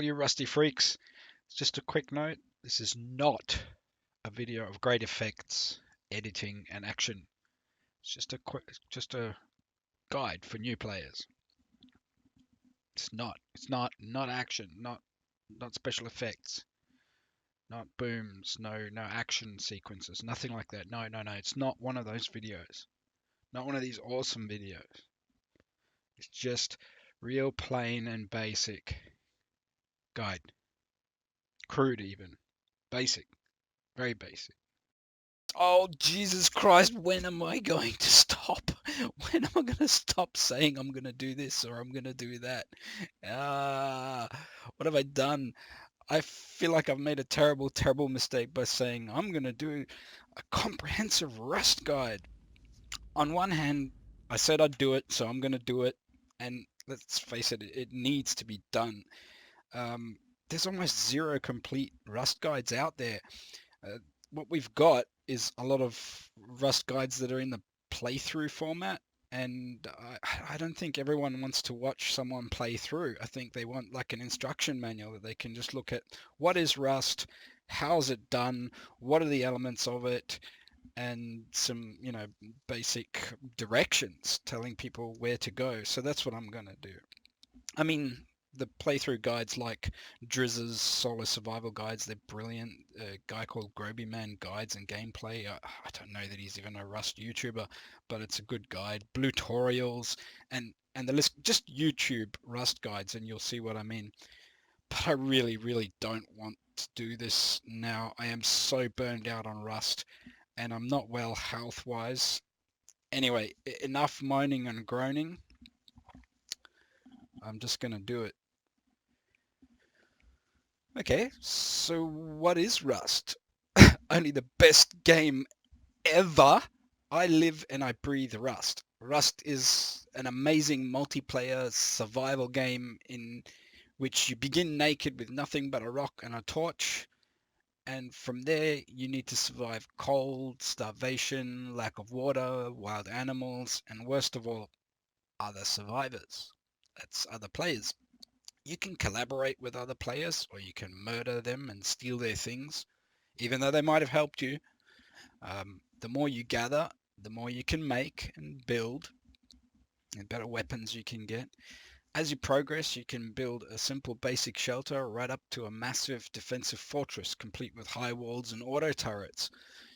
all you rusty freaks. Just a quick note, this is not a video of great effects, editing and action. It's just a guide for new players. It's not action, not special effects, not booms, no action sequences, nothing like that. No, it's not one of those videos. Not one of these awesome videos. It's just real plain and basic guide. Crude even. Basic. Very basic. Oh, Jesus Christ, when am I going to stop? When am I going to stop saying I'm going to do this or I'm going to do that? What have I done? I feel like I've made a terrible, terrible mistake by saying I'm going to do a comprehensive Rust guide. On one hand, I said I'd do it, so I'm going to do it. And let's face it, it needs to be done. There's almost zero complete Rust guides out there. What we've got is a lot of Rust guides that are in the playthrough format, and I don't think everyone wants to watch someone play through. I think they want like an instruction manual that they can just look at. What is Rust? How's it done? What are the elements of it? And some, basic directions telling people where to go. So that's what I'm going to do. I mean, the playthrough guides like Drizza's solo survival guides, they're brilliant. A guy called GrobeMan guides and gameplay. I don't know that he's even a Rust YouTuber, but it's a good guide. Blootorials and the list, just YouTube Rust guides, and you'll see what I mean. But I really, really don't want to do this now. I am so burned out on Rust, and I'm not well health-wise. Anyway, enough moaning and groaning. I'm just going to do it. Okay, so what is Rust? Only the best game ever. I live and I breathe Rust. Rust is an amazing multiplayer survival game in which you begin naked with nothing but a rock and a torch. And from there, you need to survive cold, starvation, lack of water, wild animals, and worst of all, other survivors. That's other players. You can collaborate with other players, or you can murder them and steal their things, even though they might have helped you. The more you gather, the more you can make and build, and better weapons you can get. As you progress, you can build a simple basic shelter right up to a massive defensive fortress complete with high walls and auto turrets.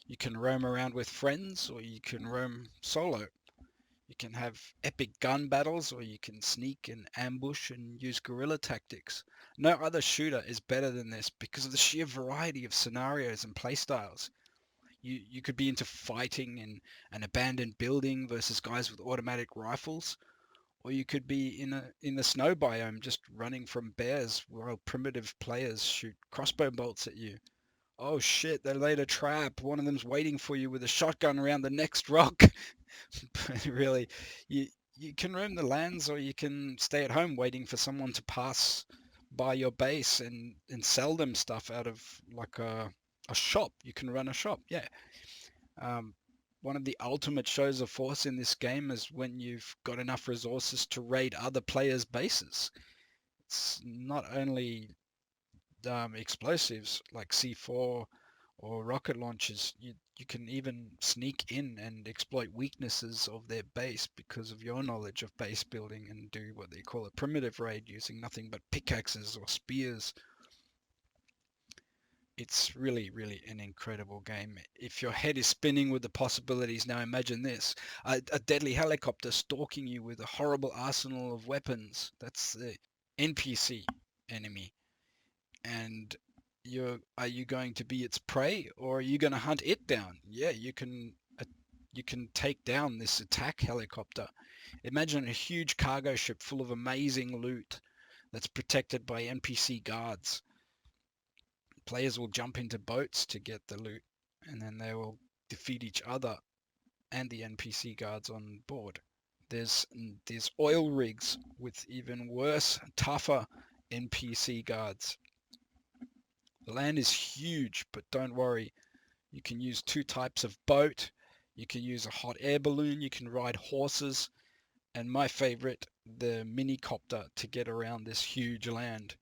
You can roam around with friends, or you can roam solo. You can have epic gun battles, or you can sneak and ambush and use guerrilla tactics. No other shooter is better than this because of the sheer variety of scenarios and playstyles. You could be into fighting in an abandoned building versus guys with automatic rifles, or you could be in the snow biome just running from bears while primitive players shoot crossbow bolts at you. Oh shit, they laid a trap. One of them's waiting for you with a shotgun around the next rock. But really, you can roam the lands, or you can stay at home waiting for someone to pass by your base and sell them stuff out of like a shop. You can run a shop, yeah. One of the ultimate shows of force in this game is when you've got enough resources to raid other players' bases. It's not only explosives like C4 or rocket launchers. You can even sneak in and exploit weaknesses of their base because of your knowledge of base building, and do what they call a primitive raid using nothing but pickaxes or spears. It's really, really an incredible game. If your head is spinning with the possibilities, now imagine this. A deadly helicopter stalking you with a horrible arsenal of weapons. That's the NPC enemy. And are you going to be its prey, or are you going to hunt it down? Yeah, you can take down this attack helicopter. Imagine a huge cargo ship full of amazing loot that's protected by NPC guards. Players will jump into boats to get the loot, and then they will defeat each other and the NPC guards on board. There's oil rigs with even worse, tougher NPC guards. The land is huge, but don't worry. You can use two types of boat. You can use a hot air balloon. You can ride horses. And my favorite, the mini copter to get around this huge land.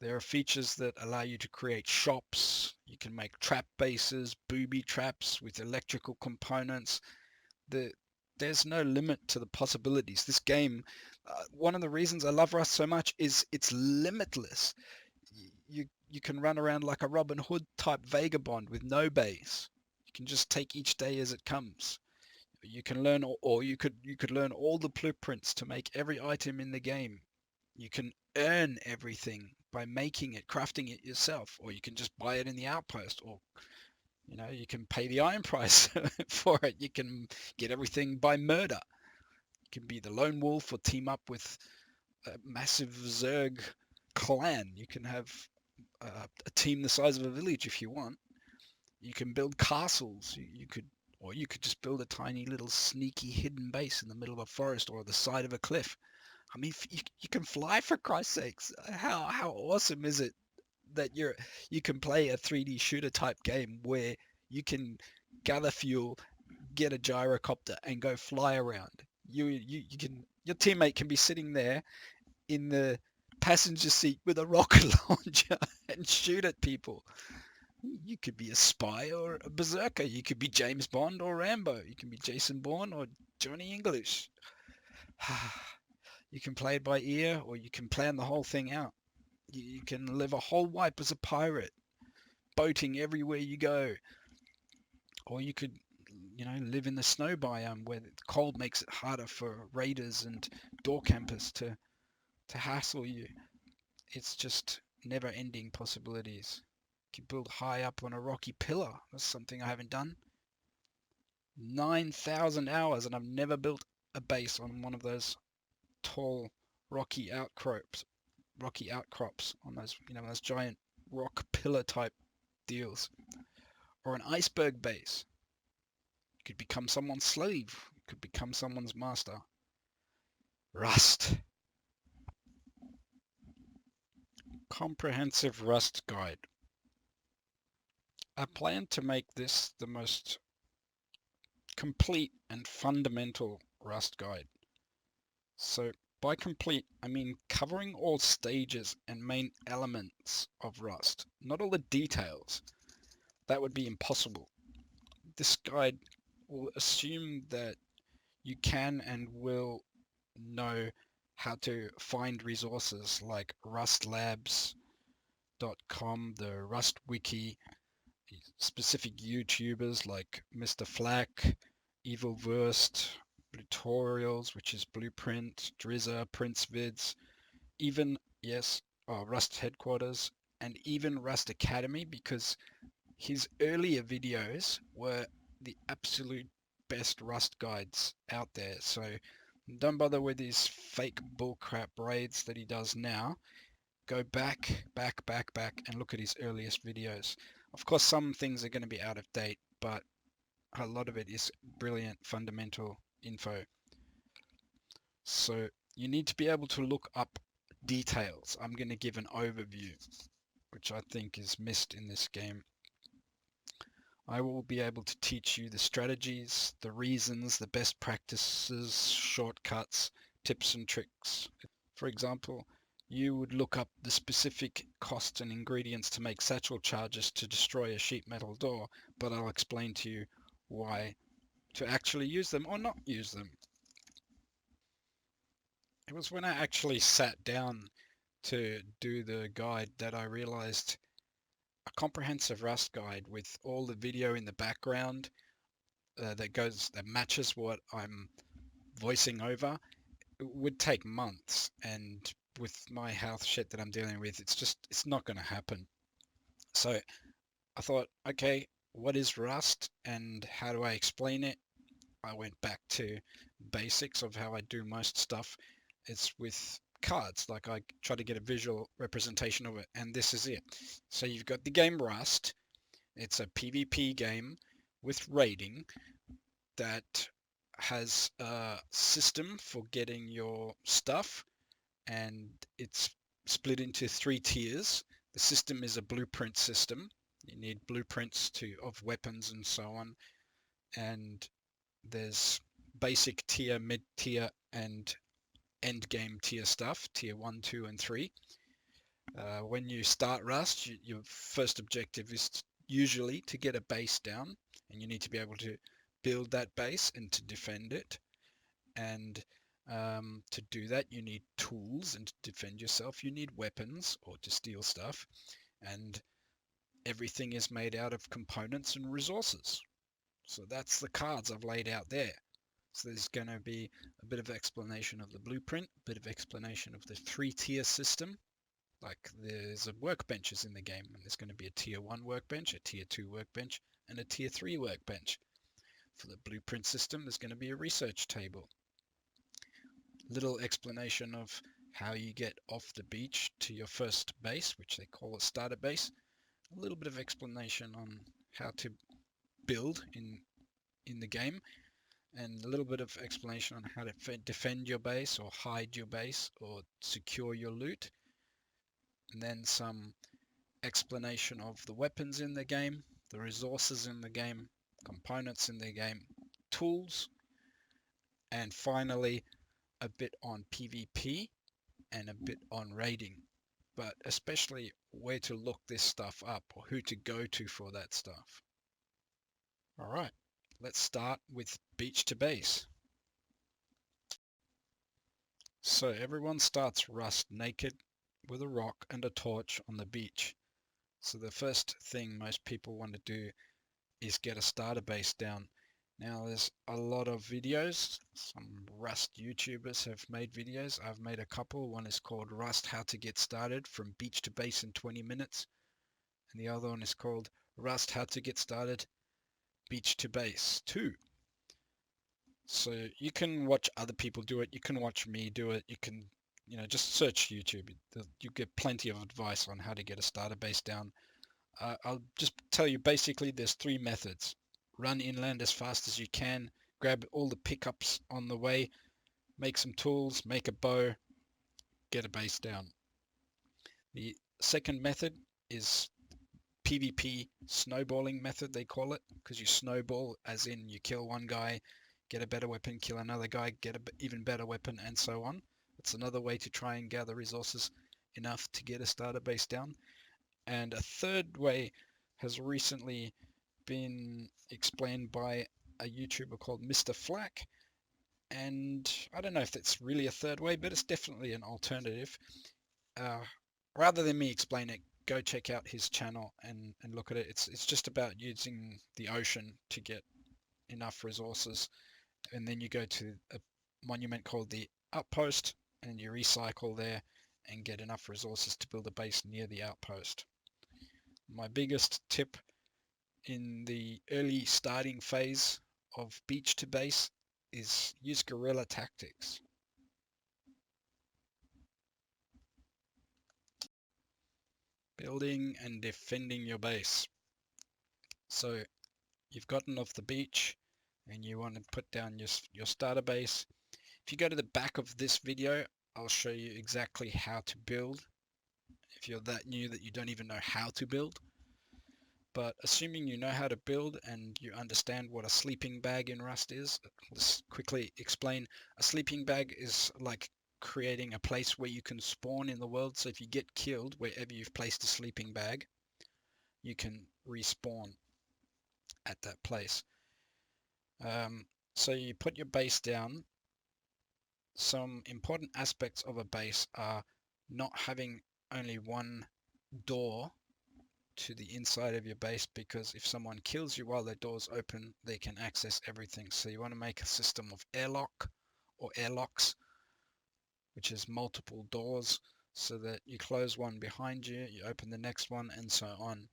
There are features that allow you to create shops. You can make trap bases, booby traps with electrical components. There's no limit to the possibilities. This game, one of the reasons I love Rust so much is it's limitless. You can run around like a Robin Hood type vagabond with no base. You can just take each day as it comes. You can learn, or you could learn all the blueprints to make every item in the game. You can earn everything by making it, crafting it yourself, or you can just buy it in the outpost, or you can pay the iron price for it. You can get everything by murder. You can be the lone wolf or team up with a massive Zerg clan. You can have a team the size of a village if you want. You can build castles. Or you could just build a tiny little sneaky hidden base in the middle of a forest or the side of a cliff. I mean, you can fly, for Christ's sakes. How awesome is it that you can play a 3D shooter type game where you can gather fuel, get a gyrocopter, and go fly around. You can your teammate can be sitting there in the passenger seat with a rocket launcher and shoot at people. You could be a spy or a berserker. You could be James Bond or Rambo. You can be Jason Bourne or Johnny English. You can play it by ear, or you can plan the whole thing out. You can live a whole wipe as a pirate, boating everywhere you go. Or you could, live in the snow biome where the cold makes it harder for raiders and door campers to hassle you. It's just never-ending possibilities. You can build high up on a rocky pillar. That's something I haven't done. 9,000 hours, and I've never built a base on one of those tall rocky outcrops on those giant rock pillar type deals. Or an iceberg base. You could become someone's slave. You could become someone's master. Rust. Comprehensive Rust Guide. I plan to make this the most complete and fundamental Rust guide. So by complete, I mean covering all stages and main elements of Rust, not all the details. That would be impossible. This guide will assume that you can and will know how to find resources like rustlabs.com, the Rust Wiki, specific YouTubers like Mr. Flack, Evil Wurst, Blootorials, which is Blueprint, Drizzza, Prince Vids, even, yes, Rust Headquarters, and even Rust Academy, because his earlier videos were the absolute best Rust guides out there. So don't bother with his fake bullcrap raids that he does now. Go back, and look at his earliest videos. Of course, some things are going to be out of date, but a lot of it is brilliant fundamental info. So you need to be able to look up details. I'm going to give an overview, which I think is missed in this game. I will be able to teach you the strategies, the reasons, the best practices, shortcuts, tips and tricks. For example, you would look up the specific cost and ingredients to make satchel charges to destroy a sheet metal door, but I'll explain to you why to actually use them or not use them. It was when I actually sat down to do the guide that I realized a comprehensive Rust guide with all the video in the background that matches what I'm voicing over, it would take months, and with my health shit that I'm dealing with, it's not going to happen. So I thought, okay, what is Rust and how do I explain it? I went back to basics of how I do most stuff. It's with cards, like I try to get a visual representation of it, and this is it. So you've got the game Rust. It's a PvP game with raiding that has a system for getting your stuff, and it's split into 3 tiers. The system is a blueprint system. You need blueprints of weapons and so on, and there's basic tier, mid-tier, and end game tier stuff, tier 1, 2, and 3. When you start Rust, your first objective is usually to get a base down, and you need to be able to build that base and to defend it. And to do that, you need tools, and to defend yourself, you need weapons or to steal stuff. And everything is made out of components and resources. So that's the cards I've laid out there. So there's going to be a bit of explanation of the blueprint, a bit of explanation of the 3-tier system. Like there's workbenches in the game, and there's going to be a tier 1 workbench, a tier 2 workbench, and a tier 3 workbench. For the blueprint system, there's going to be a research table. Little explanation of how you get off the beach to your first base, which they call a starter base. A little bit of explanation on how to build in the game, and a little bit of explanation on how to defend your base or hide your base or secure your loot. And then some explanation of the weapons in the game, the resources in the game, components in the game, tools, and finally a bit on PvP and a bit on raiding, but especially where to look this stuff up or who to go to for that stuff. Alright, let's start with beach to base. So everyone starts Rust naked with a rock and a torch on the beach. So the first thing most people want to do is get a starter base down. Now there's a lot of videos. Some Rust YouTubers have made videos. I've made a couple. One is called Rust How to Get Started from Beach to Base in 20 minutes. And the other one is called Rust How to Get Started Beach to Base 2. So you can watch other people do it. You can watch me do it. You can, just search YouTube. You get plenty of advice on how to get a starter base down. I'll just tell you basically there's 3 methods. Run inland as fast as you can, grab all the pickups on the way, make some tools, make a bow, get a base down. The second method is PvP snowballing method, they call it, because you snowball as in you kill one guy, get a better weapon, kill another guy, get an even better weapon, and so on. It's another way to try and gather resources enough to get a starter base down. And a third way has recently been explained by a YouTuber called Mr. Flack, and I don't know if that's really a third way, but it's definitely an alternative. Rather than me explain it, go check out his channel and look at it. It's just about using the ocean to get enough resources, and then you go to a monument called the Outpost, and you recycle there and get enough resources to build a base near the outpost. My biggest tip in the early starting phase of beach to base is use guerrilla tactics. Building and defending your base. So you've gotten off the beach and you want to put down your starter base. If you go to the back of this video, I'll show you exactly how to build. If you're that new that you don't even know how to build. But assuming you know how to build and you understand what a sleeping bag in Rust is, let's quickly explain. A sleeping bag is like creating a place where you can spawn in the world. So if you get killed wherever you've placed a sleeping bag, you can respawn at that place. So you put your base down. Some important aspects of a base are not having only one door to the inside of your base, because if someone kills you while their door's open, they can access everything. So you want to make a system of airlock or airlocks, which is multiple doors, so that you close one behind you, you open the next one, and so on.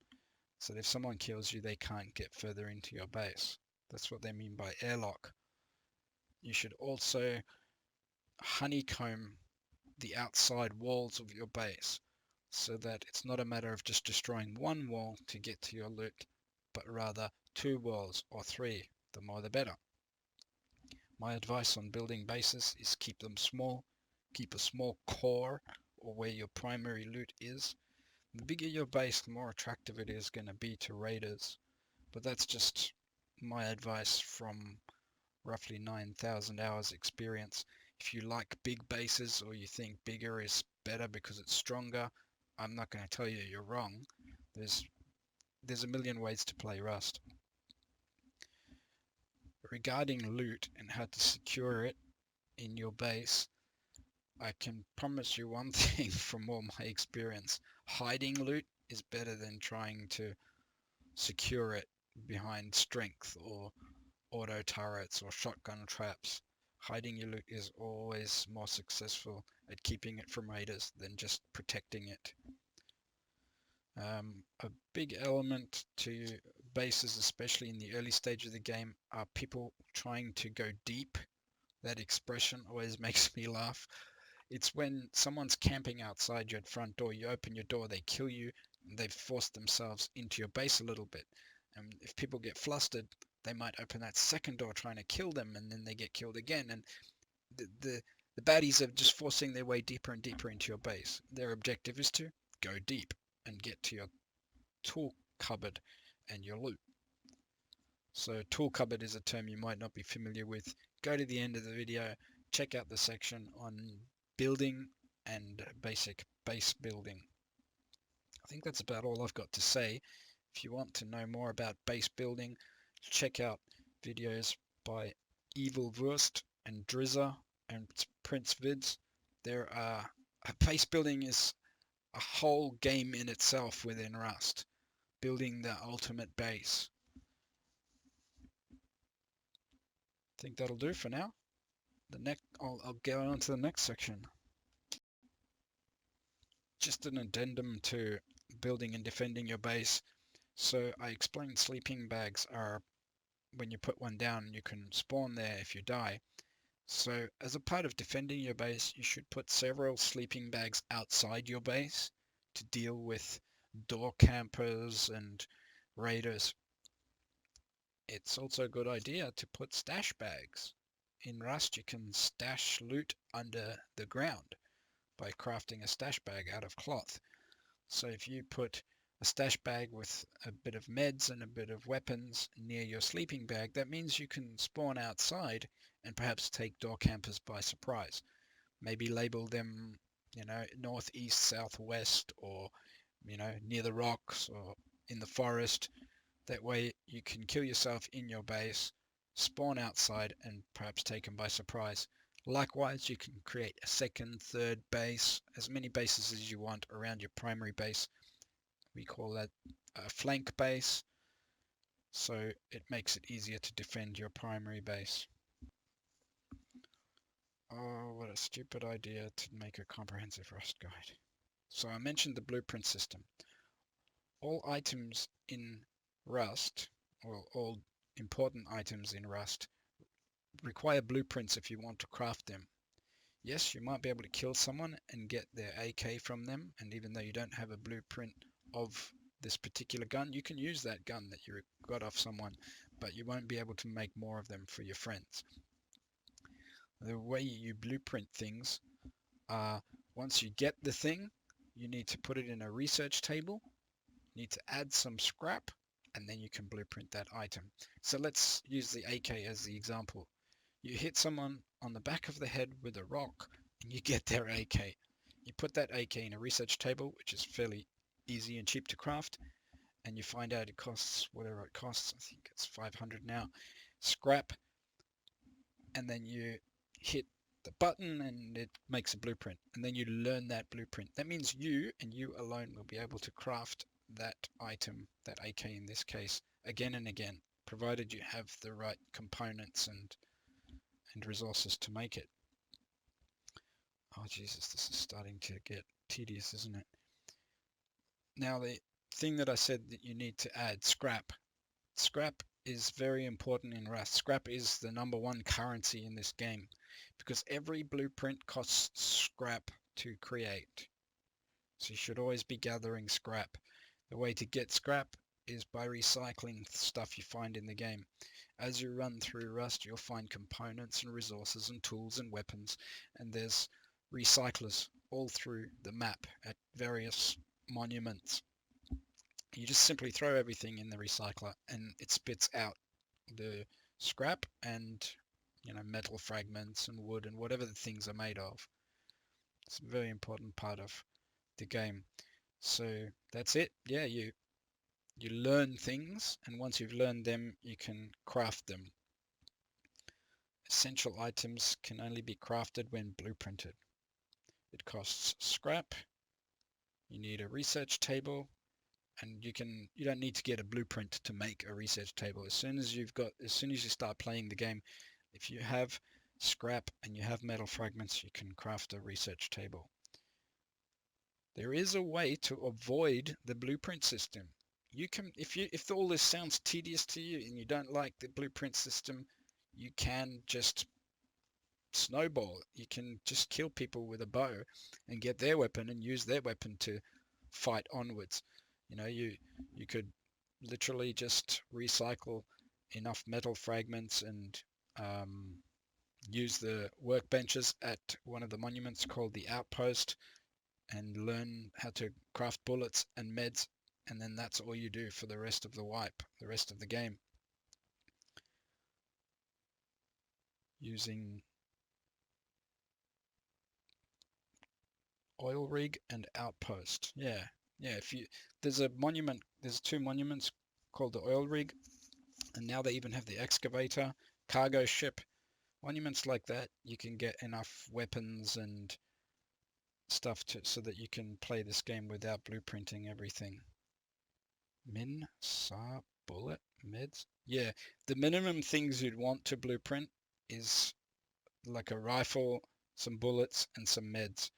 So that if someone kills you, they can't get further into your base. That's what they mean by airlock. You should also honeycomb the outside walls of your base, so that it's not a matter of just destroying one wall to get to your loot, but rather 2 walls or 3, the more the better. My advice on building bases is keep them small, keep a small core or where your primary loot is. The bigger your base, the more attractive it is going to be to raiders, but that's just my advice from roughly 9,000 hours experience. If you like big bases or you think bigger is better because it's stronger, I'm not going to tell you you're wrong. There's a million ways to play Rust. Regarding loot and how to secure it in your base, I can promise you one thing from all my experience. Hiding loot is better than trying to secure it behind strength or auto turrets or shotgun traps. Hiding your loot is always more successful at keeping it from raiders than just protecting it. A big element to bases, especially in the early stage of the game, are people trying to go deep. That expression always makes me laugh. It's when someone's camping outside your front door, you open your door, they kill you, and they've forced themselves into your base a little bit. And if people get flustered, they might open that second door trying to kill them, and then they get killed again. And the baddies are just forcing their way deeper and deeper into your base. Their objective is to go deep and get to your tool cupboard and your loot. So tool cupboard is a term you might not be familiar with. Go to the end of the video, check out the section on building and basic base building. I think that's about all I've got to say. If you want to know more about base building, check out videos by Evil Wurst and Drizzza and Prince Vids. Base building is a whole game in itself within Rust. Building the ultimate base. I think that'll do for now. I'll go on to the next section. Just an addendum to building and defending your base. So I explained sleeping bags are when you put one down, you can spawn there if you die. So as a part of defending your base, you should put several sleeping bags outside your base to deal with door campers and raiders. It's also a good idea to put stash bags. In Rust, you can stash loot under the ground by crafting a stash bag out of cloth. So if you put a stash bag with a bit of meds and a bit of weapons near your sleeping bag, that means you can spawn outside and perhaps take door campers by surprise. Maybe label them, northeast, southwest, or, near the rocks or in the forest. That way you can kill yourself in your base, spawn outside, and perhaps take them by surprise. Likewise, you can create a second, third base, as many bases as you want around your primary base. We call that a flank base, so it makes it easier to defend your primary base. Oh, what a stupid idea to make a comprehensive Rust guide. So I mentioned the blueprint system. All items in Rust, or all important items in Rust, require blueprints if you want to craft them. Yes, you might be able to kill someone and get their AK from them, and even though you don't have a blueprint of this particular gun, you can use that gun that you got off someone, but you won't be able to make more of them for your friends. The way you blueprint things are, once you get the thing, you need to put it in a research table, you need to add some scrap, and then you can blueprint that item. So let's use the AK as the example. You hit someone on the back of the head with a rock and you get their AK. You put that AK in a research table, which is fairly easy and cheap to craft, and you find out it costs whatever it costs. I think it's 500 now. Scrap, and then you hit the button and it makes a blueprint, and then you learn that blueprint. That means you and you alone will be able to craft that item, that AK in this case, again and again, provided you have the right components and resources to make it. Oh Jesus, this is starting to get tedious, isn't it? Now the thing that I said that you need to add, scrap. Scrap is very important in Rust. Scrap is the #1 currency in this game because every blueprint costs scrap to create. So you should always be gathering scrap. The way to get scrap is by recycling stuff you find in the game. As you run through Rust, you'll find components and resources and tools and weapons, and there's recyclers all through the map at various monuments. You just simply throw everything in the recycler and it spits out the scrap and metal fragments and wood and whatever the things are made of. It's a very important part of the game. So that's it. Yeah, you learn things, and once you've learned them, you can craft them. Essential items can only be crafted when blueprinted. It costs scrap. You need a research table, and you don't need to get a blueprint to make a research table. As soon as you start playing the game, if you have scrap and you have metal fragments, you can craft a research table. There is a way to avoid the blueprint system. You can, if all this sounds tedious to you and you don't like the blueprint system, you can just snowball. You can just kill people with a bow and get their weapon and use their weapon to fight onwards. You could literally just recycle enough metal fragments and um, use the workbenches at one of the monuments called the Outpost and learn how to craft bullets and meds, and then that's all you do for the rest of the rest of the game. Using oil rig and outpost. Yeah. There's two monuments called the oil rig, and now they even have the excavator, cargo ship. Monuments like that, you can get enough weapons and stuff so that you can play this game without blueprinting everything. Min, Sa, bullet, meds. Yeah, the minimum things you'd want to blueprint is like a rifle, some bullets, and some meds.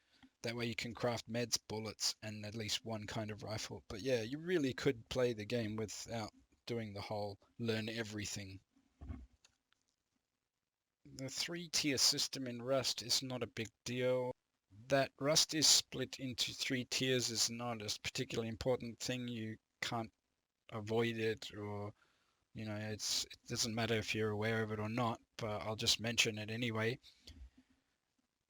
That way you can craft meds, bullets, and at least one kind of rifle. But yeah, you really could play the game without doing the whole learn everything. The 3-tier system in Rust is not a big deal. That Rust is split into 3 tiers is not a particularly important thing. You can't avoid it, or it doesn't matter if you're aware of it or not, but I'll just mention it anyway.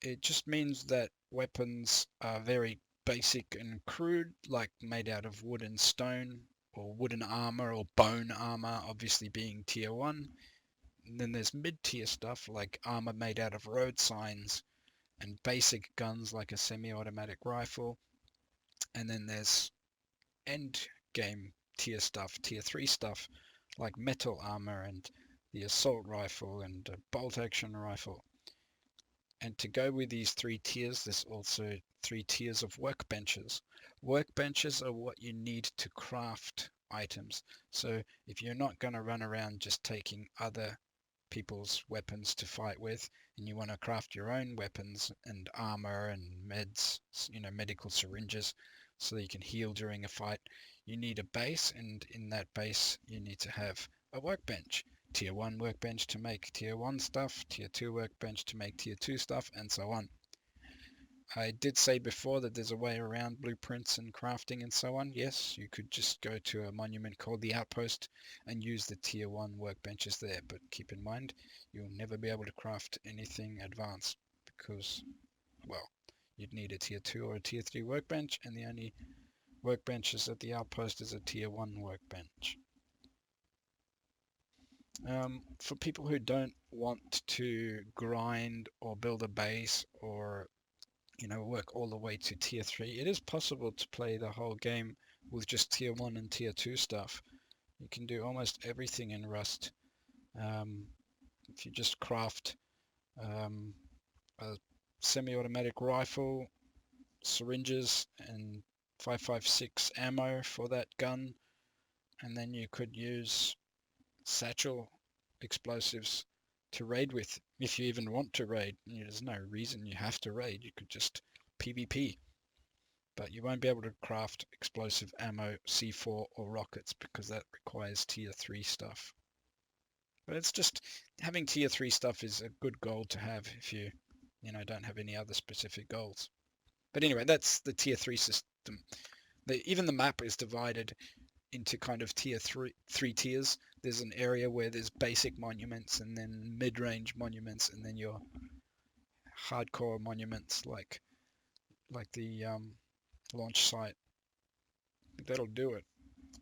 It just means that weapons are very basic and crude, like made out of wood and stone, or wooden armor, or bone armor, obviously being tier 1. And then there's mid-tier stuff like armor made out of road signs and basic guns like a semi-automatic rifle. And then there's end game tier stuff, tier 3 stuff like metal armor and the assault rifle and a bolt action rifle. And to go with these 3 tiers, there's also 3 tiers of workbenches. Workbenches are what you need to craft items. So if you're not going to run around just taking other people's weapons to fight with, and you want to craft your own weapons and armor and meds, medical syringes, so that you can heal during a fight, you need a base, and in that base you need to have a workbench. Tier 1 workbench to make tier 1 stuff, tier 2 workbench to make tier 2 stuff, and so on. I did say before that there's a way around blueprints and crafting and so on. Yes, you could just go to a monument called the Outpost and use the tier 1 workbenches there, but keep in mind you'll never be able to craft anything advanced because, well, you'd need a tier 2 or a tier 3 workbench, and the only workbenches at the Outpost is a tier 1 workbench. For people who don't want to grind or build a base or work all the way to tier 3, it is possible to play the whole game with just tier 1 and tier 2 stuff. You can do almost everything in Rust. If you just craft a semi-automatic rifle, syringes, and 5.56 ammo for that gun, and then you could use satchel explosives to raid with, if you even want to raid. There's no reason you have to raid. You could just PvP, but you won't be able to craft explosive ammo, C4, or rockets because that requires tier 3 stuff. But it's just having tier 3 stuff is a good goal to have if you don't have any other specific goals. But anyway, that's the tier 3 system. Even the map is divided into kind of three tiers. There's an area where there's basic monuments, and then mid-range monuments, and then your hardcore monuments like the launch site. That'll do it.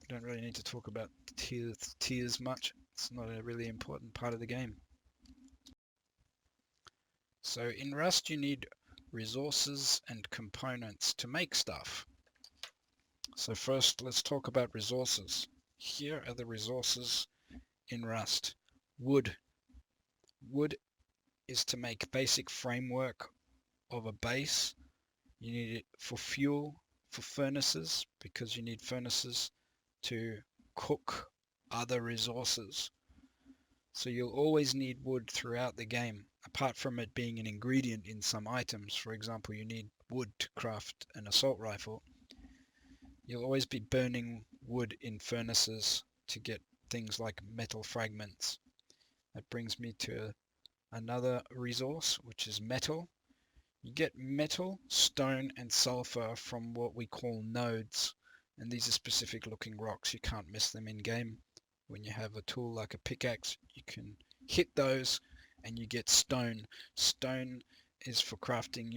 We don't really need to talk about tiers much. It's not a really important part of the game. So in Rust you need resources and components to make stuff. So first, let's talk about resources. Here are the resources in Rust. Wood. Wood is to make basic framework of a base. You need it for fuel, for furnaces, because you need furnaces to cook other resources. So you'll always need wood throughout the game, apart from it being an ingredient in some items. For example, you need wood to craft an assault rifle. You'll always be burning wood in furnaces to get things like metal fragments. That brings me to another resource, which is metal. You get metal, stone, and sulfur from what we call nodes. And these are specific looking rocks. You can't miss them in game. When you have a tool like a pickaxe, you can hit those and you get stone. Stone is for crafting,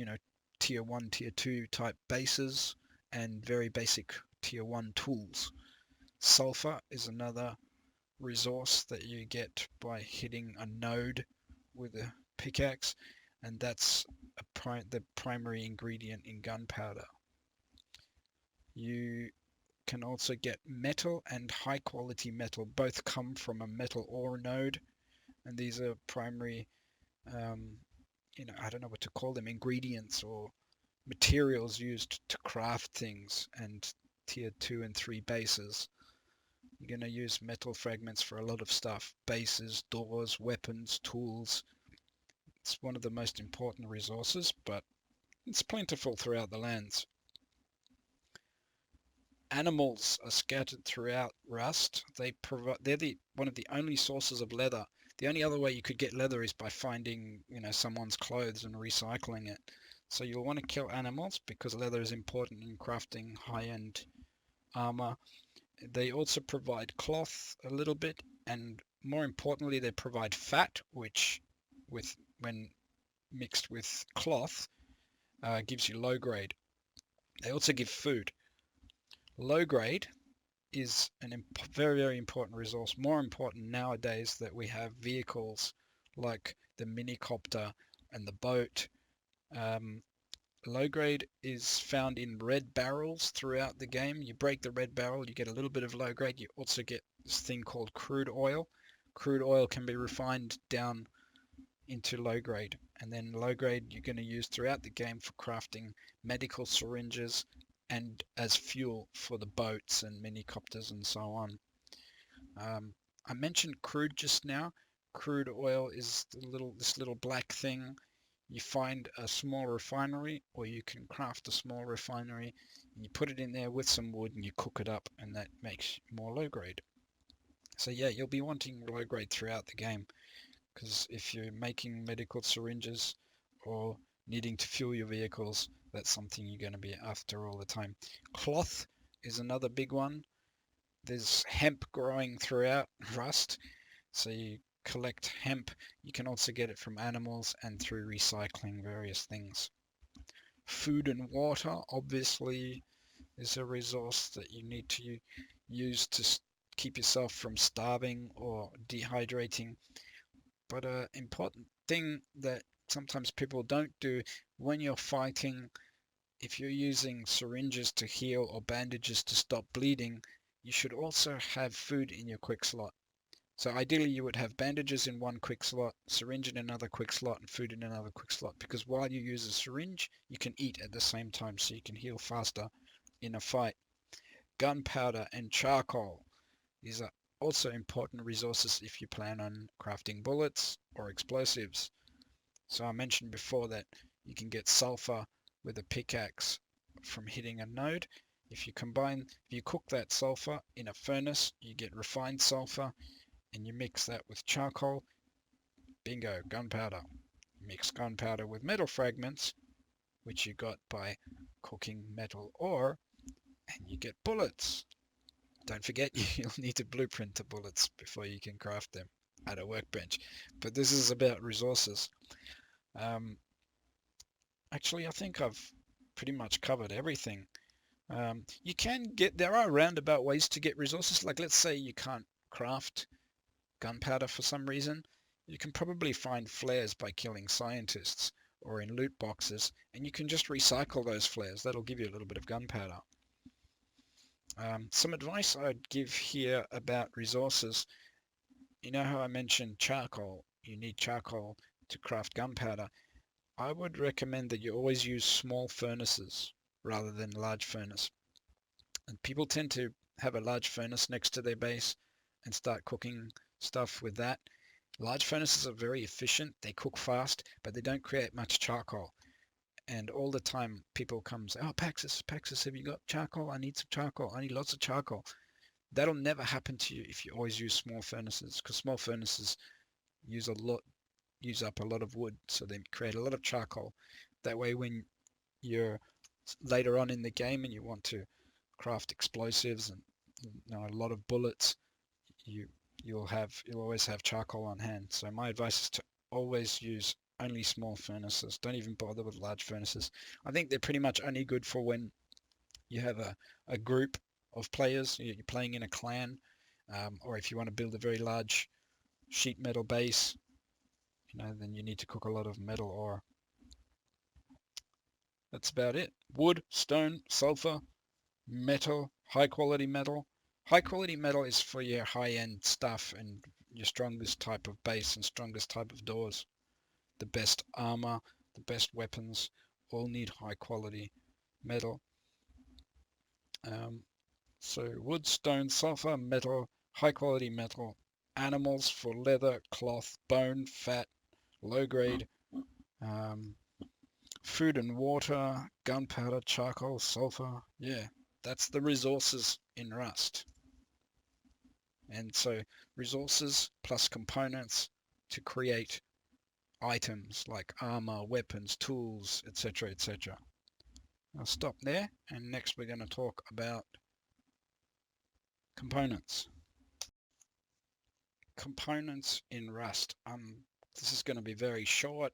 tier 1, tier 2 type bases and very basic tier 1 tools. Sulfur is another resource that you get by hitting a node with a pickaxe, and that's the primary ingredient in gunpowder. You can also get metal and high quality metal. Both come from a metal ore node, and these are primary, I don't know what to call them, ingredients or materials used to craft things and tier 2 and 3 bases. You're going to use metal fragments for a lot of stuff. Bases, doors, weapons, tools. It's one of the most important resources, but it's plentiful throughout the lands. Animals are scattered throughout Rust. They're one of the only sources of leather. The only other way you could get leather is by finding, someone's clothes and recycling it. So you'll want to kill animals because leather is important in crafting high-end armor. They also provide cloth a little bit, and more importantly, they provide fat, which, when mixed with cloth, gives you low grade. They also give food. Low grade is a very, very important resource. More important nowadays that we have vehicles like the minicopter and the boat. Low grade is found in red barrels throughout the game. You break the red barrel, you get a little bit of low grade. You also get this thing called crude oil. Crude oil can be refined down into low grade. And then low grade you're going to use throughout the game for crafting medical syringes and as fuel for the boats and minicopters and so on. I mentioned crude just now. Crude oil is this little black thing. You find a small refinery, or you can craft a small refinery, and you put it in there with some wood and you cook it up, and that makes more low grade. So yeah, you'll be wanting low grade throughout the game, because if you're making medical syringes or needing to fuel your vehicles, that's something you're going to be after all the time. Cloth is another big one. There's hemp growing throughout Rust, so you collect hemp. You can also get it from animals and through recycling various things. Food and water obviously is a resource that you need to use to keep yourself from starving or dehydrating. But an important thing that sometimes people don't do when you're fighting, if you're using syringes to heal or bandages to stop bleeding, you should also have food in your quick slot. So ideally you would have bandages in one quick slot, syringe in another quick slot, and food in another quick slot, because while you use a syringe, you can eat at the same time, so you can heal faster in a fight. Gunpowder and charcoal. These are also important resources if you plan on crafting bullets or explosives. So I mentioned before that you can get sulfur with a pickaxe from hitting a node. If you cook that sulfur in a furnace, you get refined sulfur, and you mix that with charcoal, bingo, gunpowder. Mix gunpowder with metal fragments, which you got by cooking metal ore, and you get bullets. Don't forget, you'll need to blueprint the bullets before you can craft them at a workbench. But this is about resources. Actually, I think I've pretty much covered everything. There are roundabout ways to get resources. Like, let's say you can't craft gunpowder for some reason, you can probably find flares by killing scientists or in loot boxes, and you can just recycle those flares. That'll give you a little bit of gunpowder. Some advice I'd give here about resources. You know how I mentioned charcoal? You need charcoal to craft gunpowder. I would recommend that you always use small furnaces rather than large furnace. And people tend to have a large furnace next to their base and start cooking stuff with that. Large furnaces are very efficient. They cook fast, but they don't create much charcoal. And all the time people come and say, "Oh, Paxus, have you got charcoal? I need some charcoal. I need lots of charcoal." That'll never happen to you if you always use small furnaces, because small furnaces use a lot, use up a lot of wood, so they create a lot of charcoal. That way, when you're later on in the game and you want to craft explosives and a lot of bullets, you you'll always have charcoal on hand. So my advice is to always use only small furnaces. Don't even bother with large furnaces. I think they're pretty much only good for when you have a group of players, you're playing in a clan, or if you want to build a very large sheet metal base, then you need to cook a lot of metal ore. That's about it. Wood, stone, sulfur, metal, high quality metal. High quality metal is for your high end stuff and your strongest type of base and strongest type of doors. The best armor, the best weapons, all need high quality metal. So wood, stone, sulfur, metal, high quality metal, animals for leather, cloth, bone, fat, low grade, food and water, gunpowder, charcoal, sulfur. Yeah, that's the resources in Rust. And so resources plus components to create items like armor, weapons, tools, etc., etc. I'll stop there, and next we're going to talk about components. Components in Rust. This is going to be very short.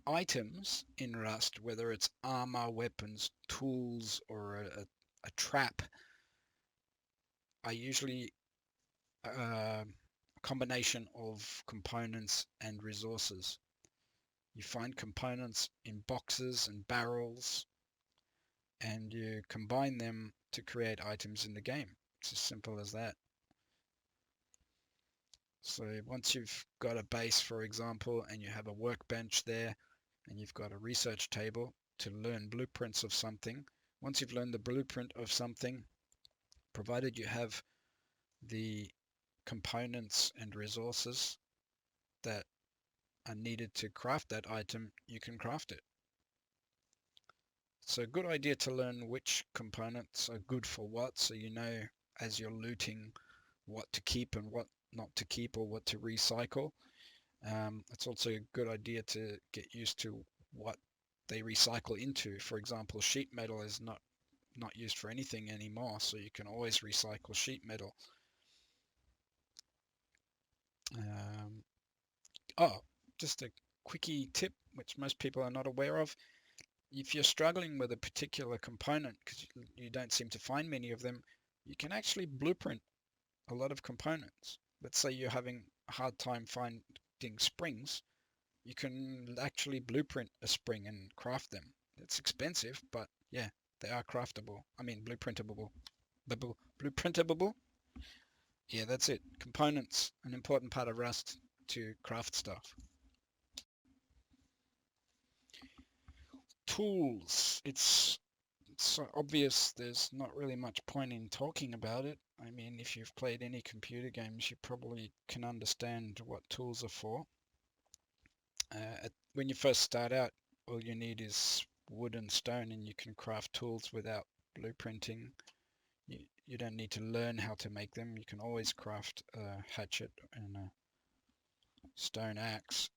Items in Rust, whether it's armor, weapons, tools, or a trap, are usually a combination of components and resources. You find components in boxes and barrels, and you combine them to create items in the game. It's as simple as that. So once you've got a base, for example, and you have a workbench there, and you've got a research table to learn blueprints of something, once you've learned the blueprint of something, provided you have the components and resources that are needed to craft that item, you can craft it. So a good idea to learn which components are good for what, so you know as you're looting what to keep and what not to keep, or what to recycle. It's also a good idea to get used to what they recycle into. For example, sheet metal is not used for anything anymore, so you can always recycle sheet metal. Just a quickie tip, which most people are not aware of. If you're struggling with a particular component because you don't seem to find many of them, you can actually blueprint a lot of components. Let's say you're having a hard time finding springs, you can actually blueprint a spring and craft them. It's expensive, but yeah, they are craftable. I mean, blueprintable. Blueprintable? Yeah, that's it. Components, an important part of Rust to craft stuff. Tools. It's so obvious there's not really much point in talking about it. I mean, if you've played any computer games, you probably can understand what tools are for. When you first start out, all you need is wood and stone, and you can craft tools without blueprinting. You don't need to learn how to make them. You can always craft a hatchet and a stone axe.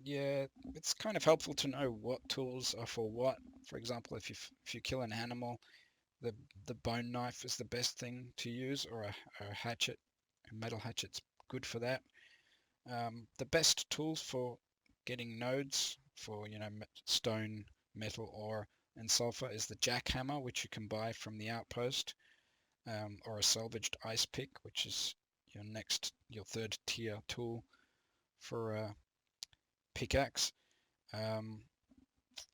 Yeah, it's kind of helpful to know what tools are for what. For example, if you kill an animal, the bone knife is the best thing to use, or a hatchet. A metal hatchet's good for that. The best tools for getting nodes for stone, metal, ore, and sulfur is the jackhammer, which you can buy from the outpost, or a salvaged ice pick, which is your third tier tool for a pickaxe.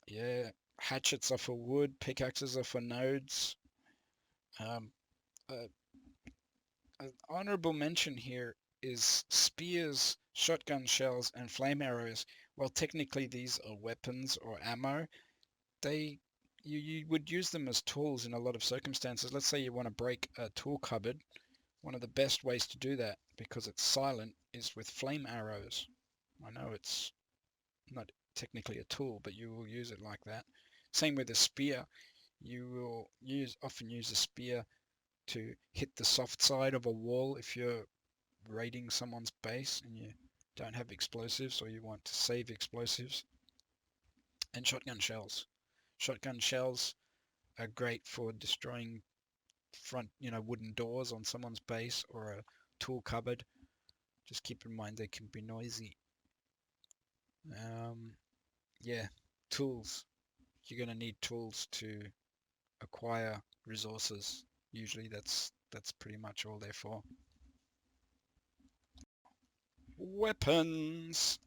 Yeah, hatchets are for wood, pickaxes are for nodes. Um, uh, an honorable mention here is spears, shotgun shells, and flame arrows. While technically these are weapons or ammo, they you would use them as tools in a lot of circumstances. Let's say you want to break a tool cupboard. One of the best ways to do that, because it's silent, is with flame arrows. I know it's not technically a tool, but you will use it like that. Same with a spear. You will often use a spear to hit the soft side of a wall if you're raiding someone's base and you don't have explosives or you want to save explosives. And shotgun shells. Shotgun shells are great for destroying wooden doors on someone's base or a tool cupboard. Just keep in mind they can be noisy. Yeah, tools. You're going to need tools to acquire resources. Usually that's pretty much all they're for. Weapons.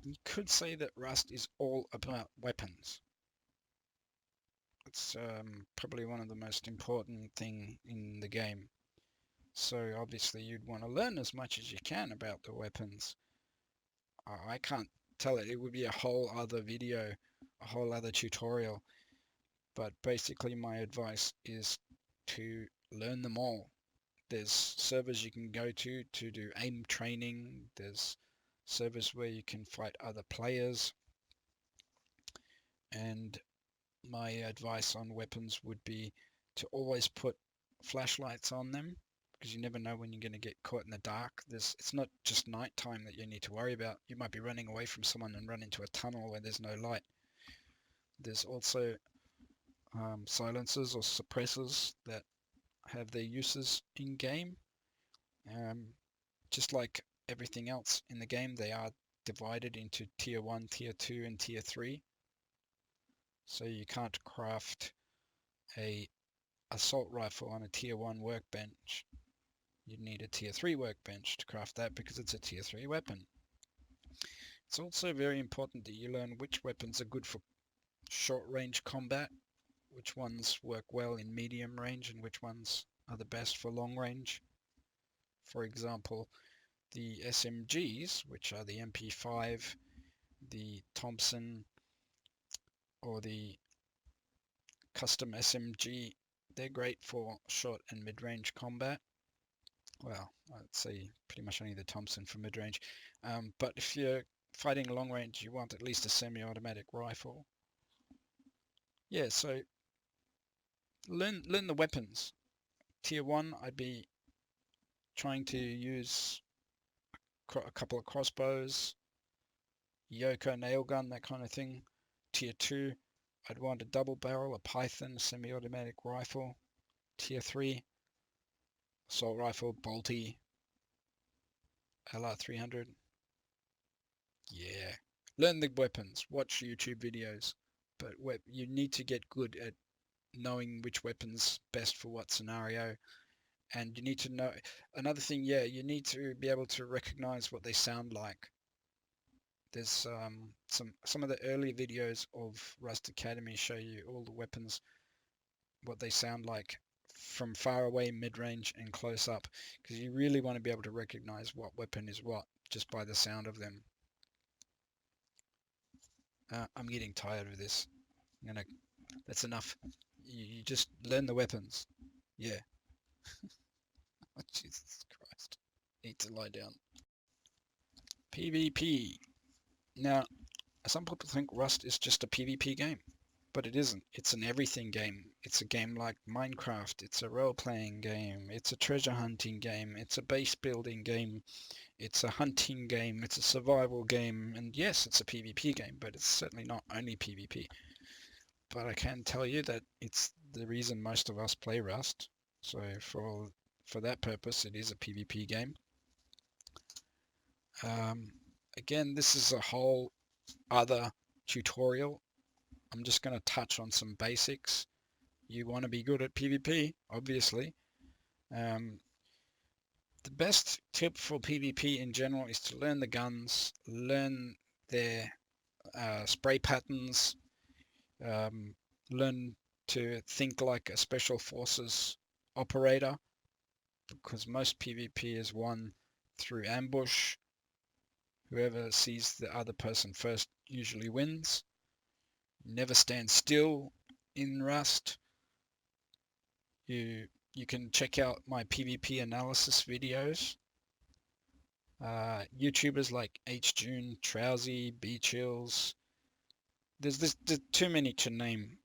You could say that Rust is all about weapons. It's probably one of the most important thing in the game. So obviously you'd want to learn as much as you can about the weapons. I can't tell it. It would be a whole other video, a whole other tutorial. But basically my advice is to learn them all. There's servers you can go to do aim training. There's servers where you can fight other players. And my advice on weapons would be to always put flashlights on them, because you never know when you're going to get caught in the dark. It's not just nighttime that you need to worry about. You might be running away from someone and run into a tunnel where there's no light. There's also silencers or suppressors that have their uses in game. Just like everything else in the game, they are divided into tier 1, tier 2, and tier 3. So you can't craft a assault rifle on a tier 1 workbench. You'd need a tier 3 workbench to craft that because it's a tier 3 weapon. It's also very important that you learn which weapons are good for short range combat, which ones work well in medium range, and which ones are the best for long range. For example, the SMGs, which are the MP5, the Thompson, or the custom SMG, they're great for short and mid-range combat. Well, I'd say pretty much only the Thompson for mid-range. But if you're fighting long range, you want at least a semi-automatic rifle. Yeah, so learn the weapons. Tier 1, I'd be trying to use a couple of crossbows, Yoko nail gun, that kind of thing. Tier 2, I'd want a double barrel, a Python, a semi-automatic rifle. Tier 3, assault rifle, bolty, LR300. Yeah. Learn the weapons, watch YouTube videos, but you need to get good at knowing which weapon's best for what scenario. And you need to know another thing, yeah, you need to be able to recognize what they sound like. There's some of the early videos of Rust Academy show you all the weapons, what they sound like from far away, mid-range, and close up, because you really want to be able to recognize what weapon is what just by the sound of them. I'm getting tired of this. That's enough. You just learn the weapons. Yeah. Oh, Jesus Christ. Need to lie down. PvP. Now, some people think Rust is just a PvP game, but it isn't. It's an everything game. It's a game like Minecraft. It's a role-playing game. It's a treasure hunting game. It's a base building game. It's a hunting game. It's a survival game. And yes, it's a PvP game, but it's certainly not only PvP. But I can tell you that it's the reason most of us play Rust. So for that purpose, it is a PvP game. Again, this is a whole other tutorial. I'm just going to touch on some basics. You want to be good at PvP, obviously. The best tip for PvP in general is to learn the guns, learn their spray patterns, Learn to think like a special forces operator, because most PvP is won through ambush. Whoever sees the other person first usually wins. Never stand still in Rust. You can check out my PvP analysis videos. YouTubers like HJune, Trowsy, Beachills. There's too many to name.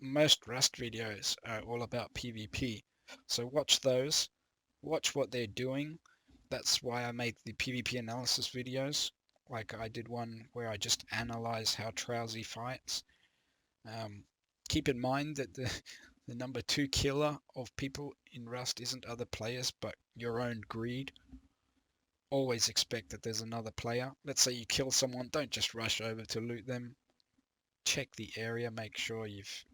Most Rust videos are all about PvP. So watch those. Watch what they're doing. That's why I made the PvP analysis videos. Like I did one where I just analyze how Trowsy fights. Keep in mind that the number 2 killer of people in Rust isn't other players, but your own greed. Always expect that there's another player. Let's say you kill someone, don't just rush over to loot them. Check the area, make sure you've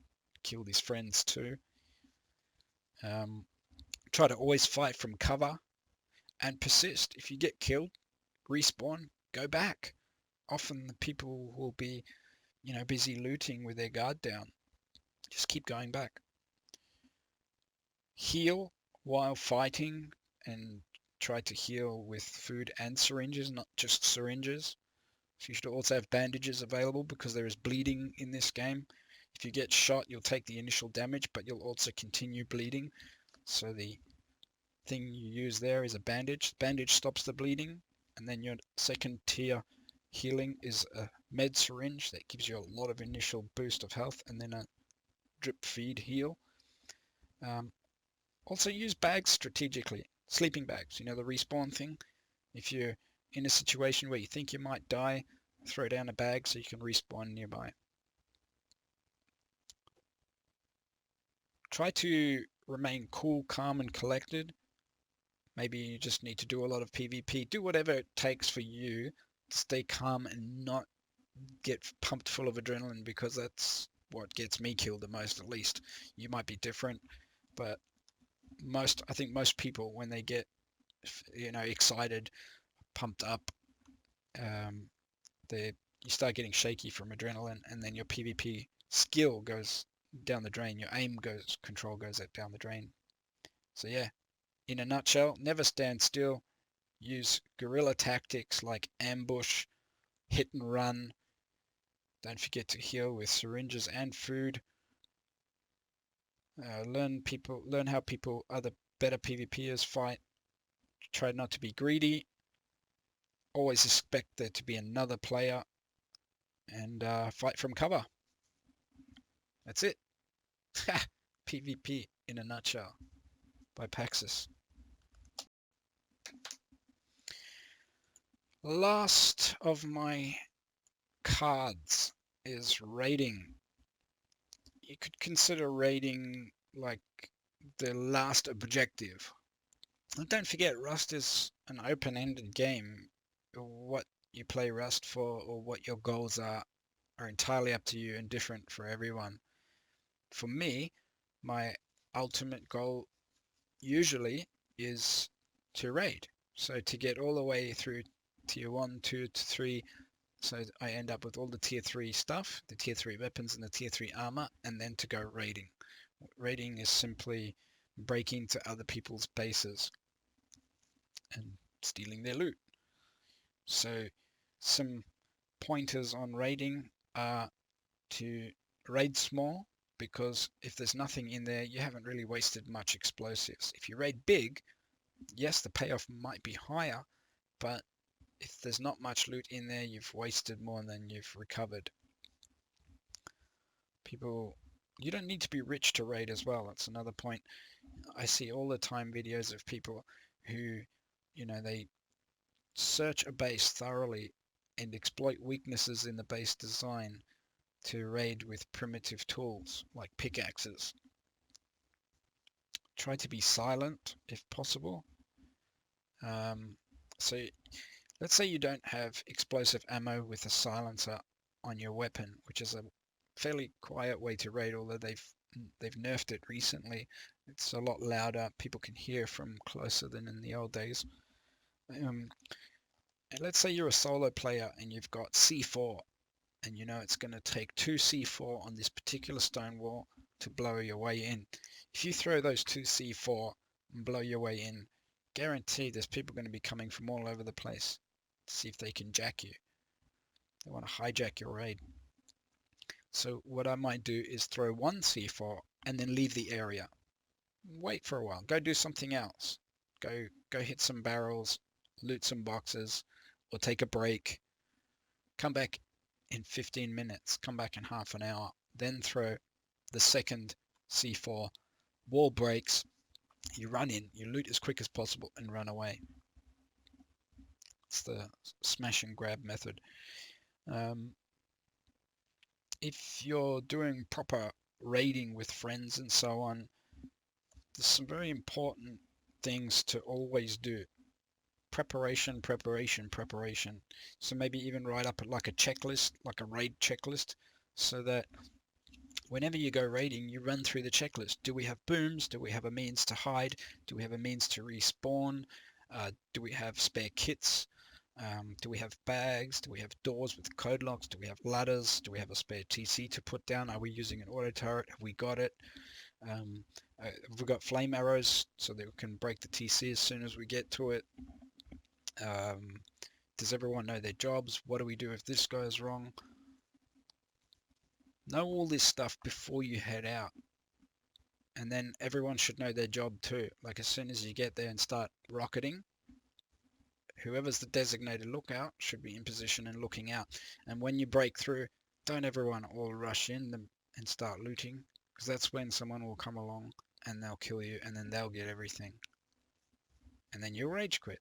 killed his friends too. Try to always fight from cover and persist. If you get killed, respawn, go back. Often the people will be, busy looting with their guard down. Just keep going back. Heal while fighting, and try to heal with food and syringes, not just syringes. So you should also have bandages available because there is bleeding in this game. If you get shot, you'll take the initial damage, but you'll also continue bleeding. So the thing you use there is a bandage. Bandage stops the bleeding, and then your second tier healing is a med syringe that gives you a lot of initial boost of health, and then a drip feed heal. Also use bags strategically. Sleeping bags, the respawn thing. If you're in a situation where you think you might die, throw down a bag so you can respawn nearby. Try to remain cool, calm, and collected. Maybe you just need to do a lot of PvP. Do whatever it takes for you to stay calm and not get pumped full of adrenaline, because that's what gets me killed the most, at least. You might be different, but I think most people, when they get, excited, pumped up, you start getting shaky from adrenaline, and then your PvP skill goes down the drain. Your control goes down the drain. So yeah, in a nutshell, never stand still. Use guerrilla tactics like ambush, hit and run. Don't forget to heal with syringes and food. Learn how other better PvPers fight. Try not to be greedy. Always expect there to be another player, and fight from cover. That's it. PvP in a nutshell by Paxus. Last of my cards is raiding. You could consider raiding like the last objective. And don't forget, Rust is an open-ended game. What you play Rust for, or what your goals are entirely up to you and different for everyone. For me, my ultimate goal usually is to raid. So to get all the way through tier 1, 2 to 3, so I end up with all the tier 3 stuff, the tier 3 weapons and the tier 3 armor, and then to go raiding. Raiding is simply breaking to other people's bases and stealing their loot. So some pointers on raiding are to raid small, because if there's nothing in there, you haven't really wasted much explosives. If you raid big, yes, the payoff might be higher, but if there's not much loot in there, you've wasted more than you've recovered. You don't need to be rich to raid as well. That's another point. I see all the time videos of people who, they search a base thoroughly and exploit weaknesses in the base design to raid with primitive tools like pickaxes. Try to be silent if possible. So let's say you don't have explosive ammo with a silencer on your weapon, which is a fairly quiet way to raid, although they've nerfed it recently. It's a lot louder. People can hear from closer than in the old days. And let's say you're a solo player and you've got C4 and you know it's going to take 2 C4 on this particular stone wall to blow your way in. If you throw those 2 C4 and blow your way in, guarantee there's people going to be coming from all over the place to see if they can jack you. They want to hijack your raid. So what I might do is throw 1 C4 and then leave the area. Wait for a while. Go do something else. Go hit some barrels, loot some boxes, or take a break. Come back in 15 minutes. Come back in half an hour. Then throw the second C4. Wall breaks. You run in. You loot as quick as possible and run away. It's the smash and grab method. If you're doing proper raiding with friends and so on, there's some very important things to always do. Preparation, preparation, preparation. So maybe even write up like a checklist, like a raid checklist, so that whenever you go raiding, you run through the checklist. Do we have booms? Do we have a means to hide? Do we have a means to respawn? Do we have spare kits? Do we have bags? Do we have doors with code locks? Do we have ladders? Do we have a spare TC to put down? Are we using an auto turret? Have we got it? Have we got flame arrows so that we can break the TC as soon as we get to it? Does everyone know their jobs? What do we do if this goes wrong? Know all this stuff before you head out. And then everyone should know their job too. Like as soon as you get there and start rocketing, whoever's the designated lookout should be in position and looking out. And when you break through, don't everyone all rush in and start looting, because that's when someone will come along and they'll kill you and then they'll get everything. And then you'll rage quit.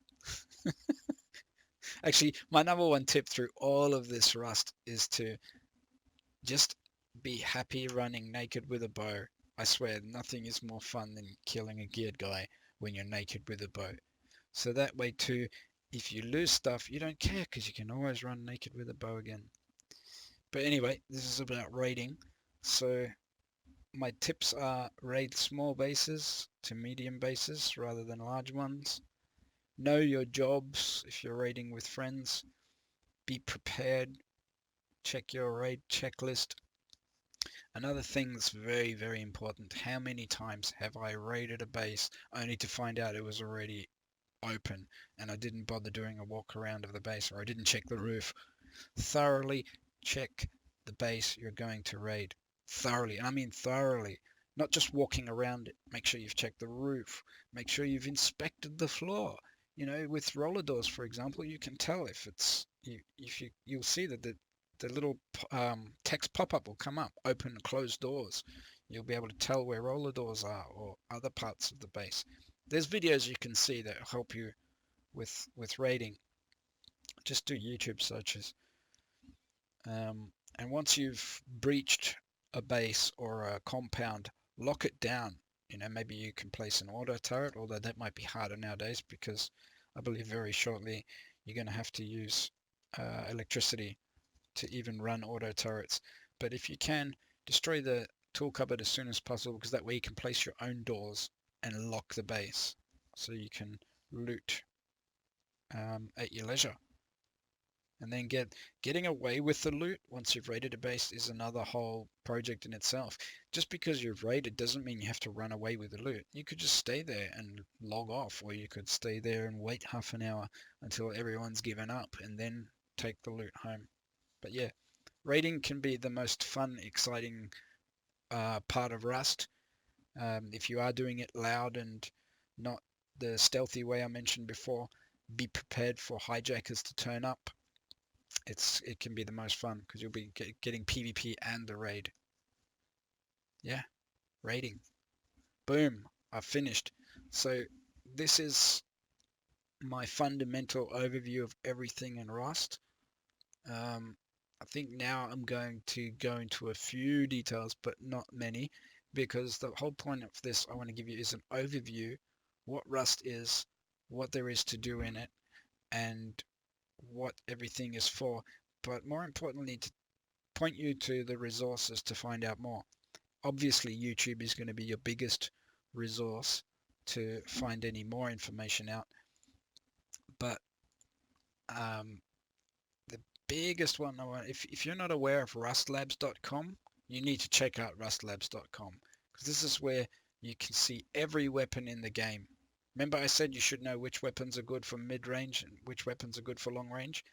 Actually, my number one tip through all of this Rust is to just be happy running naked with a bow. I swear, nothing is more fun than killing a geared guy when you're naked with a bow. So that way too, if you lose stuff, you don't care because you can always run naked with a bow again. But anyway, this is about raiding. So my tips are raid small bases to medium bases rather than large ones. Know your jobs if you're raiding with friends. Be prepared. Check your raid checklist. Another thing that's very, very important, how many times have I raided a base only to find out it was already open and I didn't bother doing a walk around of the base, or I didn't check the roof? Thoroughly check the base you're going to raid. Thoroughly, and I mean thoroughly. Not just walking around it. Make sure you've checked the roof. Make sure you've inspected the floor. You know, with roller doors, for example, you can tell if it's you'll see that the little text pop-up will come up, open and close doors. You'll be able to tell where roller doors are or other parts of the base. There's videos you can see that help you with raiding. Just do YouTube searches. And once you've breached a base or a compound, lock it down. You know, maybe you can place an auto turret, although that might be harder nowadays because I believe very shortly you're going to have to use electricity to even run auto turrets. But if you can, destroy the tool cupboard as soon as possible, because that way you can place your own doors and lock the base so you can loot at your leisure. And then getting away with the loot once you've raided a base is another whole project in itself. Just because you've raided doesn't mean you have to run away with the loot. You could just stay there and log off, or you could stay there and wait half an hour until everyone's given up and then take the loot home. But yeah, raiding can be the most fun, exciting part of Rust. If you are doing it loud and not the stealthy way I mentioned before, be prepared for hijackers to turn up. It can be the most fun because you'll be getting PvP and the raid. Yeah, raiding. Boom, I've finished. So this is my fundamental overview of everything in Rust. I think now I'm going to go into a few details, but not many, because the whole point of this I want to give you is an overview, what Rust is, what there is to do in it, and what everything is for, but more importantly to point you to the resources to find out more. Obviously YouTube is going to be your biggest resource to find any more information out, but the biggest one, if you're not aware of rustlabs.com, you need to check out rustlabs.com, because this is where you can see every weapon in the game. Remember I said you should know which weapons are good for mid-range and which weapons are good for long range?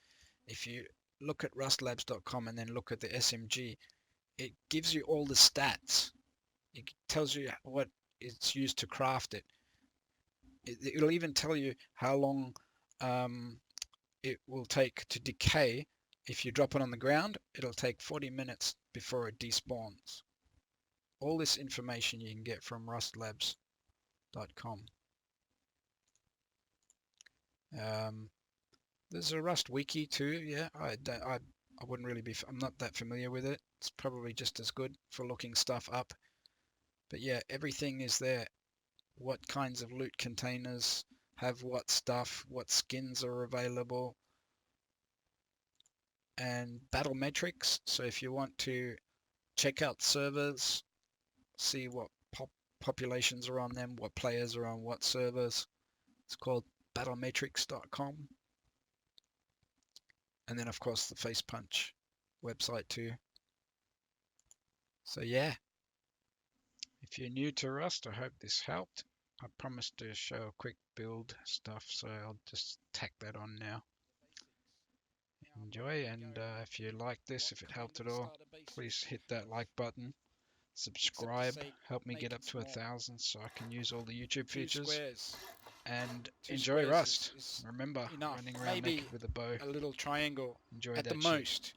If you look at rustlabs.com and then look at the SMG, it gives you all the stats. It tells you what it's used to craft it. It'll even tell you how long it will take to decay. If you drop it on the ground, it'll take 40 minutes before it despawns. All this information you can get from rustlabs.com. There's a Rust wiki too. Yeah, I wouldn't really be. I'm not that familiar with it. It's probably just as good for looking stuff up. But yeah, everything is there. What kinds of loot containers have what stuff, what skins are available, and battle metrics. So if you want to check out servers, see what populations are on them, what players are on what servers, it's called battlemetrics.com. And then of course the Face Punch website too. So yeah, if you're new to Rust, I hope this helped. I promised to show a quick build stuff, so I'll just tack that on now. Enjoy, and if you like this, if it helped at all, please hit that like button, subscribe, help me get up to 1,000 so I can use all the YouTube features, and enjoy Rust. Remember, running around naked with a bow. A little triangle Enjoy at that the shit. most.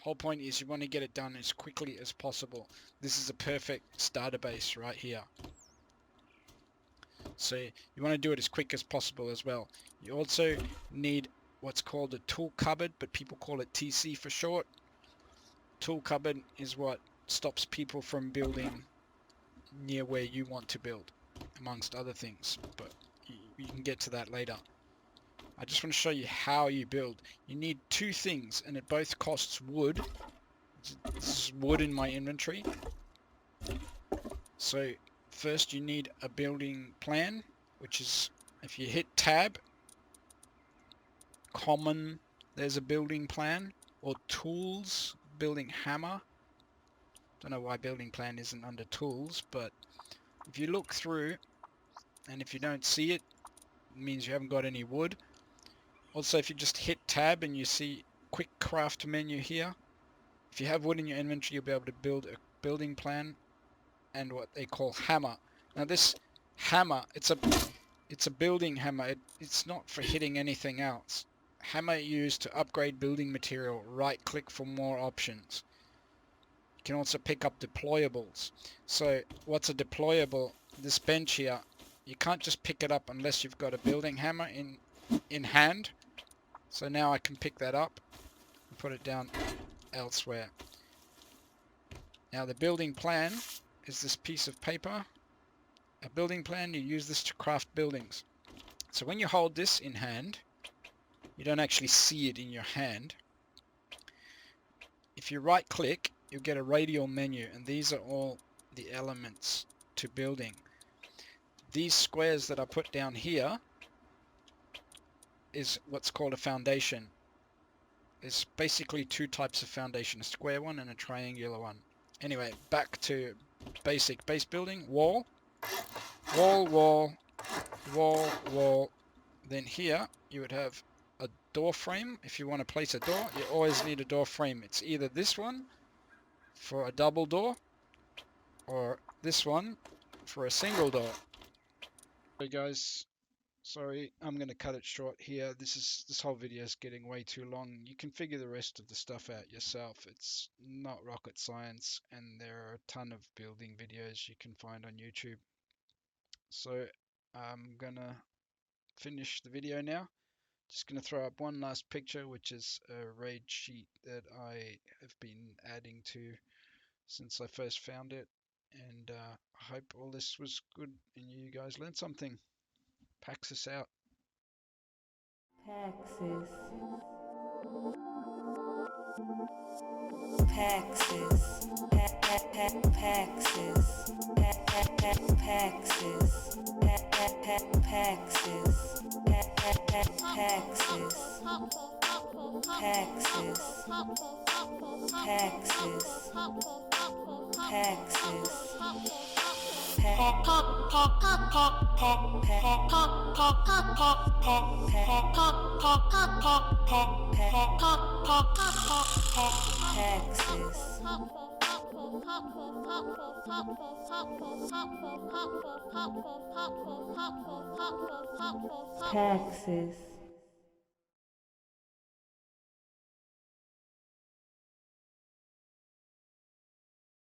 Whole point is you want to get it done as quickly as possible. This is a perfect starter base right here. So you want to do it as quick as possible as well. You also need what's called a tool cupboard, but people call it TC for short. Tool cupboard is what stops people from building near where you want to build, amongst other things, but you can get to that later. I just want to show you how you build. You need two things, and it both costs wood. This is wood in my inventory. So first you need a building plan, which is, if you hit tab, common, there's a building plan, or tools, building hammer. Don't know why building plan isn't under tools, but if you look through and if you don't see it, it means you haven't got any wood. Also, if you just hit tab and you see quick craft menu here, if you have wood in your inventory, you'll be able to build a building plan and what they call hammer. Now this hammer, it's a building hammer. It's not for hitting anything else. Hammer used to upgrade building material. Right click for more options. You can also pick up deployables. So what's a deployable? This bench here, you can't just pick it up unless you've got a building hammer in hand. So now I can pick that up and put it down elsewhere. Now the building plan is this piece of paper. A building plan, you use this to craft buildings. So when you hold this in hand, you don't actually see it in your hand. If you right click, you'll get a radial menu, and these are all the elements to building. These squares that I put down here is what's called a foundation. There's basically two types of foundation, a square one and a triangular one. Anyway, back to basic base building. Wall, wall, wall, wall, wall. Then here you would have a door frame. If you want to place a door, you always need a door frame. It's either this one for a double door or this one for a single door. Hey guys, sorry, I'm going to cut it short here. This whole video is getting way too long. You can figure the rest of the stuff out yourself. It's not rocket science, and there are a ton of building videos you can find on YouTube. So I'm gonna finish the video now. Just gonna throw up one last picture, which is a raid sheet that I have been adding to since I first found it. And I hope all this was good and you guys learned something. Paxus out. Paxus. Paxus. Paxus. Paxus. Paxus. Paxus. Paxus. Paxus. Paxus. Paxus.